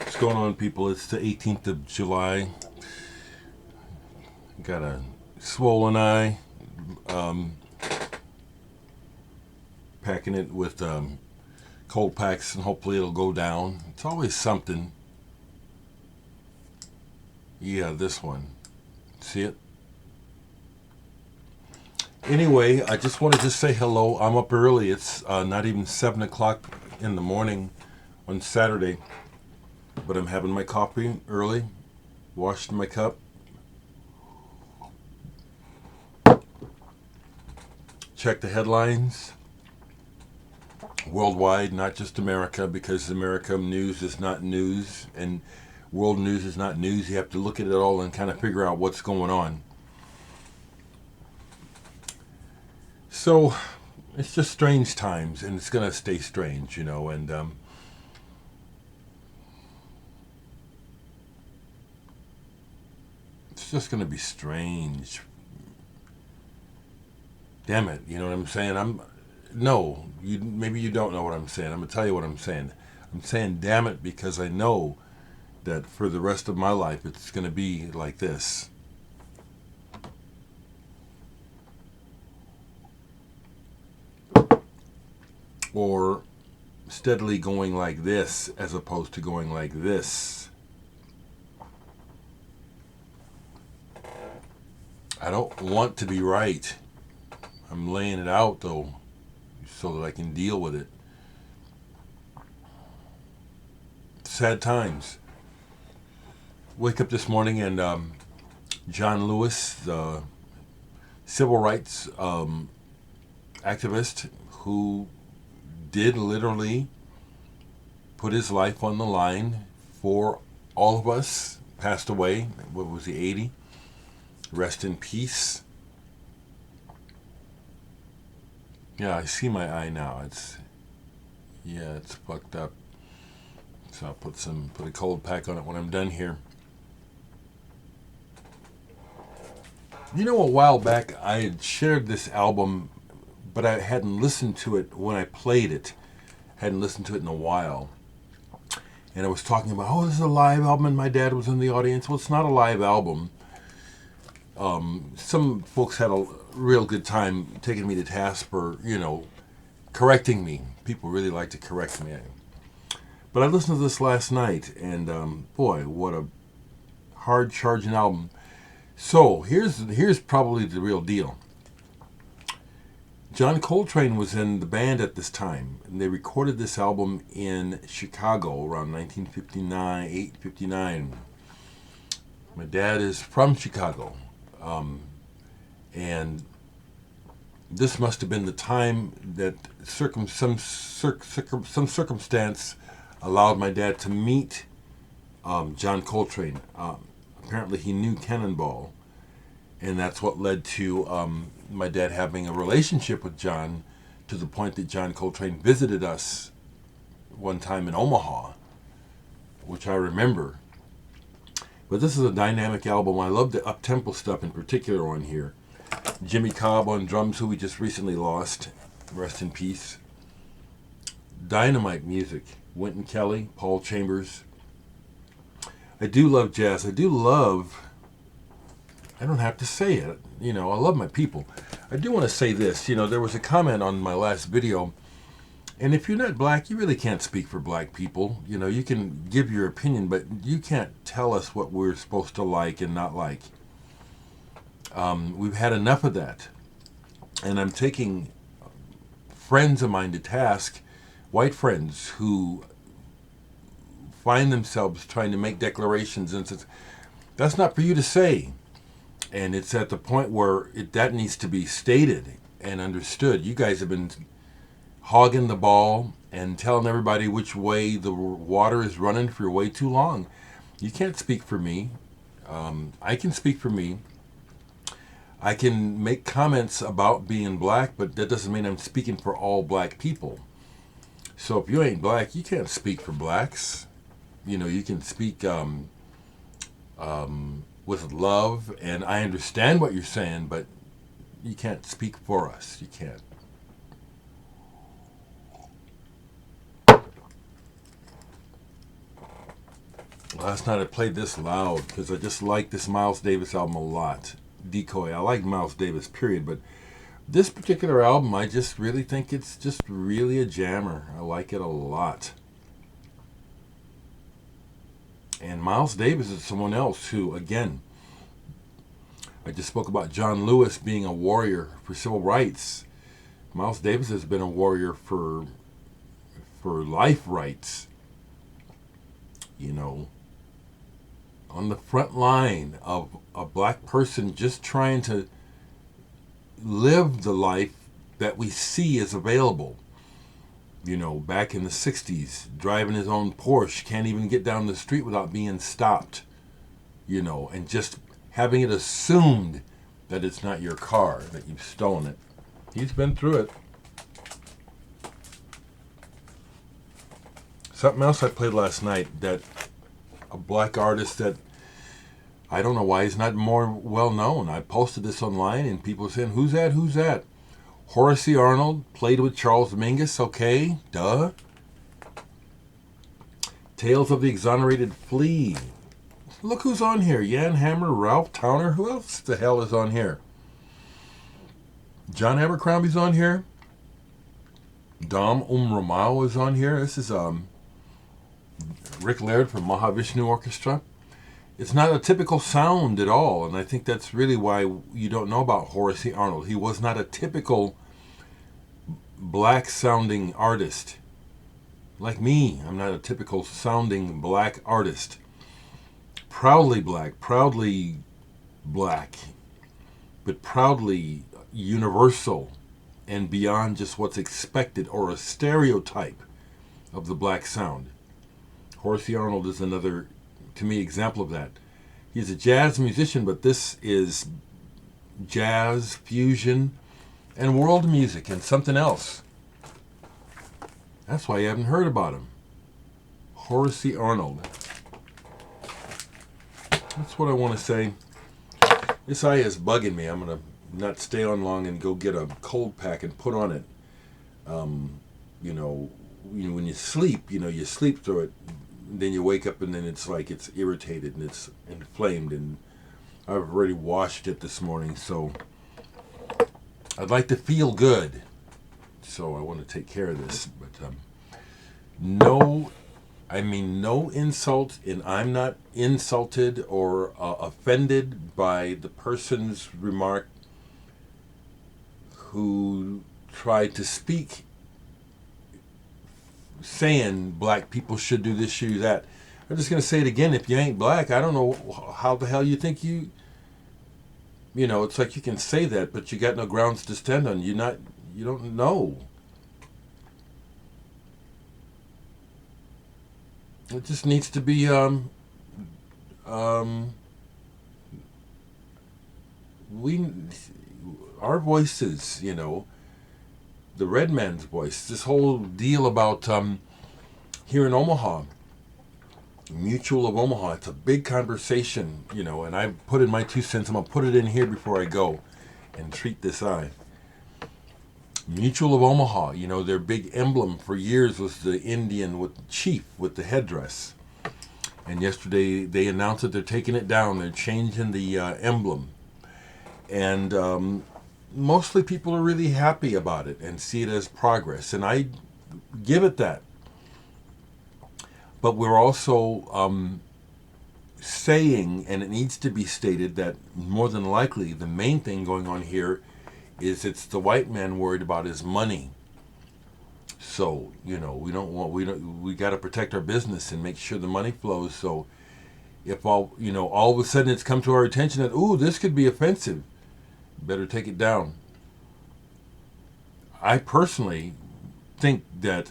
What's going on, people? It's the 18th of July. Got a swollen eye. Packing it with cold packs, and hopefully it'll go down. It's always something. Yeah, this one. See it? Anyway, I just wanted to say hello. I'm up early. It's not even 7 o'clock in the morning on Saturday. But I'm having my coffee early. Washed my cup. Check the headlines. Worldwide, not just America, because America news is not news, and world news is not news. You have to look at it all and kind of figure out what's going on. So, it's just strange times, and it's going to stay strange, and it's just going to be strange. Damn it, you know what I'm saying? Maybe you don't know what I'm saying. I'm going to tell you what I'm saying. I'm saying damn it because I know that for the rest of my life it's going to be like this. Or steadily going like this as opposed to going like this. I don't want to be right. I'm laying it out though, so that I can deal with it. Sad times. Wake up this morning and John Lewis, the civil rights activist who did literally put his life on the line for all of us, passed away. What was he, 80? Rest in peace. Yeah, I see my eye now. It's fucked up. So I'll put a cold pack on it when I'm done here. You know, a while back I had shared this album, but I hadn't listened to it when I played it. Hadn't listened to it in a while. And I was talking about, this is a live album, and my dad was in the audience. Well, it's not a live album. Some folks had a real good time taking me to task for, correcting me. People really like to correct me. But I listened to this last night, and boy, what a hard-charging album. So, here's probably the real deal. John Coltrane was in the band at this time, and they recorded this album in Chicago around 1959, 59. My dad is from Chicago. And this must have been the time that some circumstance allowed my dad to meet John Coltrane. Apparently he knew Cannonball, and that's what led to my dad having a relationship with John, to the point that John Coltrane visited us one time in Omaha, which I remember. But this is a dynamic album. I love the up-tempo stuff in particular on here. Jimmy Cobb on drums, who we just recently lost. Rest in peace. Dynamite music. Wynton Kelly, Paul Chambers. I do love jazz. I don't have to say it. I love my people. I do want to say this. There was a comment on my last video, and if you're not black, you really can't speak for black people. You can give your opinion, but you can't tell us what we're supposed to like and not like. We've had enough of that. And I'm taking friends of mine to task, white friends who find themselves trying to make declarations and says, that's not for you to say. And it's at the point where that needs to be stated and understood. You guys have been hogging the ball and telling everybody which way the water is running for way too long. You can't speak for me. I can speak for me. I can make comments about being black, but that doesn't mean I'm speaking for all black people. So if you ain't black, you can't speak for blacks. You can speak with love, and I understand what you're saying, but you can't speak for us. You can't. Last night I played this loud because I just like this Miles Davis album a lot. Decoy. I like Miles Davis, period, but this particular album, I just really think it's just really a jammer. I like it a lot. And Miles Davis is someone else who, again, I just spoke about John Lewis being a warrior for civil rights. Miles Davis has been a warrior for life rights. You know, on the front line of a black person just trying to live the life that we see is available. You know, back in the 60s, driving his own Porsche, can't even get down the street without being stopped. You know, and just having it assumed that it's not your car, that you've stolen it. He's been through it. Something else I played last night, that a black artist that I don't know why he's not more well known. I posted this online and people saying, who's that? Who's that? Horsey Arnold played with Charles Mingus. Okay, duh. Tales of the Exonerated Flea. Look who's on here. Jan Hammer, Ralph Towner. Who else the hell is on here? John Abercrombie's on here. Dom Ramao is on here. This is Rick Laird from Mahavishnu Orchestra. It's not a typical sound at all, and I think that's really why you don't know about Horsey Arnold. He was not a typical black-sounding artist. Like me, I'm not a typical sounding black artist. Proudly black, but proudly universal and beyond just what's expected or a stereotype of the black sound. Horsey Arnold is another, to me, example of that. He's a jazz musician, but this is jazz, fusion, and world music and something else. That's why you haven't heard about him. Horsey Arnold. That's what I want to say. This eye is bugging me. I'm going to not stay on long and go get a cold pack and put on it. You know, when you sleep, you sleep through it. Then you wake up and then it's like it's irritated and it's inflamed, and I've already washed it this morning, so I'd like to feel good, so I want to take care of this. But no insult, and I'm not insulted or offended by the person's remark who tried to speak saying black people should do this, should do that. I'm just going to say it again. If you ain't black, I don't know how the hell you think you know, it's like you can say that, but you got no grounds to stand on. You don't know. It just needs to be our voices, the red man's voice. This whole deal about here in Omaha, Mutual of Omaha, it's a big conversation, and I put in my 2 cents. I'm going to put it in here before I go and treat this eye. Mutual of Omaha, their big emblem for years was the Indian with chief with the headdress. And yesterday they announced that they're taking it down. They're changing the emblem. And mostly people are really happy about it and see it as progress. And I give it that. But we're also saying, and it needs to be stated, that more than likely the main thing going on here is it's the white man worried about his money. So, we got to protect our business and make sure the money flows. So if all of a sudden it's come to our attention that, this could be offensive, better take it down. I personally think that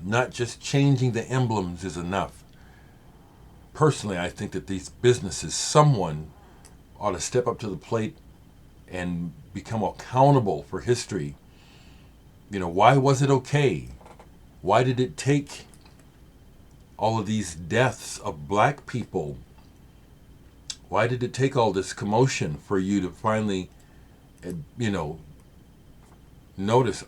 not just changing the emblems is enough. Personally, I think that these businesses, someone ought to step up to the plate and become accountable for history. Why was it okay? Why did it take all of these deaths of black people? Why did it take all this commotion for you to finally, notice,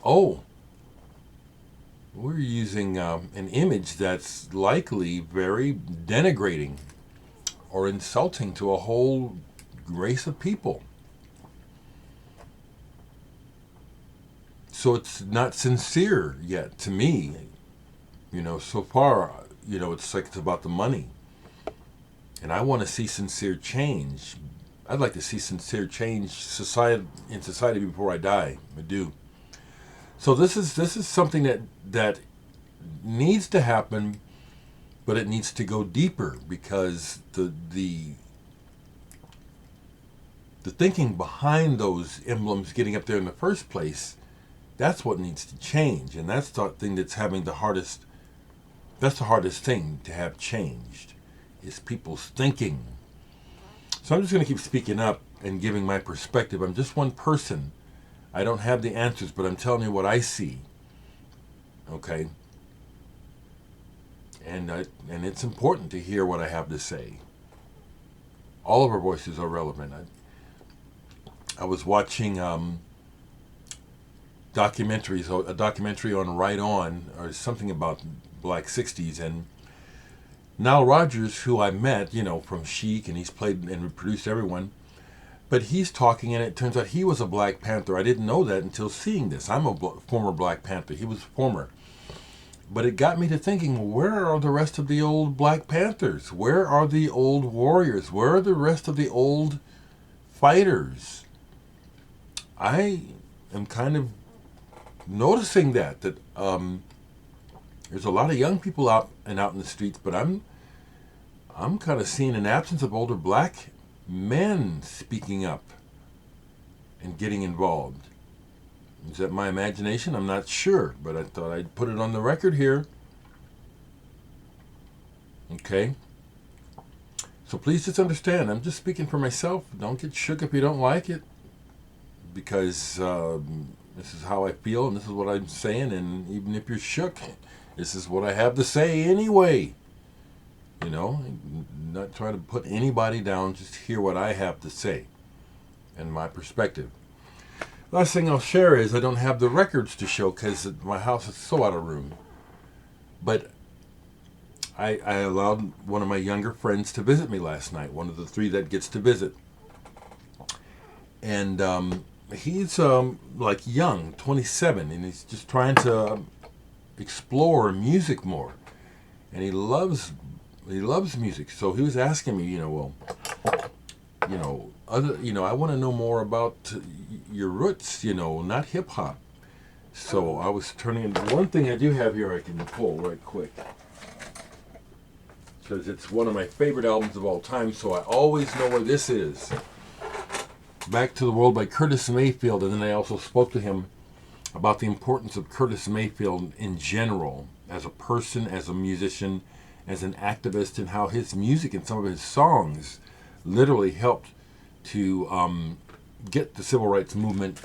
we're using an image that's likely very denigrating or insulting to a whole race of people. So it's not sincere yet to me. So far, it's like it's about the money. And I want to see sincere change. I'd like to see sincere change in society before I die. I do. So this is something that needs to happen, but it needs to go deeper, because the thinking behind those emblems getting up there in the first place, that's what needs to change, and that's the thing that's having the hardest. That's the hardest thing to have changed, is people's thinking. So I'm just going to keep speaking up and giving my perspective. I'm just one person. I don't have the answers, but I'm telling you what I see. Okay? And it's important to hear what I have to say. All of our voices are relevant. I was watching documentaries, a documentary on Right On, or something about Black 60s, and Nile Rodgers, who I met, from Chic, and he's played and produced everyone, but he's talking, and it turns out he was a Black Panther. I didn't know that until seeing this. I'm a former Black Panther. He was former. But it got me to thinking, where are the rest of the old Black Panthers? Where are the old warriors? Where are the rest of the old fighters? I am kind of noticing that there's a lot of young people out in the streets, but I'm kind of seeing an absence of older Black men speaking up and getting involved. Is that my imagination? I'm not sure, but I thought I'd put it on the record here. Okay? So please just understand, I'm just speaking for myself. Don't get shook if you don't like it, because this is how I feel, and this is what I'm saying, and even if you're shook, this is what I have to say anyway. Not trying to put anybody down, just hear what I have to say and my perspective. Last thing I'll share is I don't have the records to show because my house is so out of room. But I allowed one of my younger friends to visit me last night, one of the 3 that gets to visit. And he's like young, 27, and he's just trying to explore music more. And he loves music. So he was asking me, I want to know more about your roots, not hip hop. So I was turning. One thing I do have here I can pull right quick, because it's one of my favorite albums of all time. So I always know where this is. Back to the World by Curtis Mayfield, and then I also spoke to him about the importance of Curtis Mayfield in general, as a person, as a musician, as an activist, and how his music and some of his songs literally helped to get the civil rights movement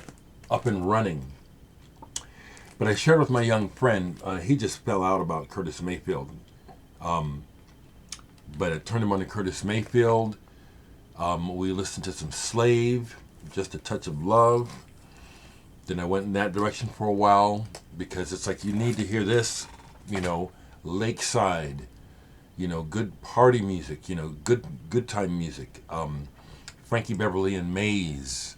up and running. But I shared with my young friend, he just fell out about Curtis Mayfield. But I turned him on to Curtis Mayfield. We listened to some Slave, Just a Touch of Love. Then I went in that direction for a while, because it's like, you need to hear this, Lakeside, good party music, good time music. Frankie Beverly and Maze.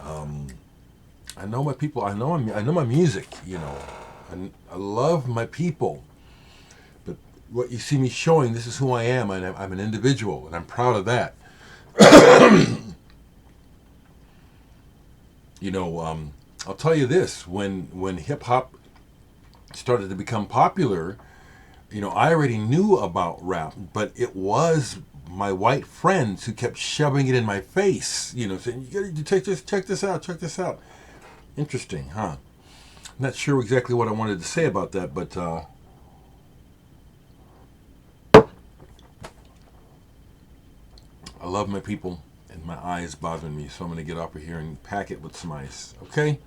I know my people. I know my music. And I love my people. But what you see me showing, this is who I am. I'm an individual, and I'm proud of that. I'll tell you this: when hip hop started to become popular, I already knew about rap, but it was my white friends who kept shoving it in my face, saying, you gotta check this out. Interesting, huh? I'm not sure exactly what I wanted to say about that, but I love my people, and my eye is bothering me, so I'm going to get off of here and pack it with some ice, okay?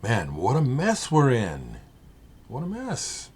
Man, what a mess we're in. What a mess.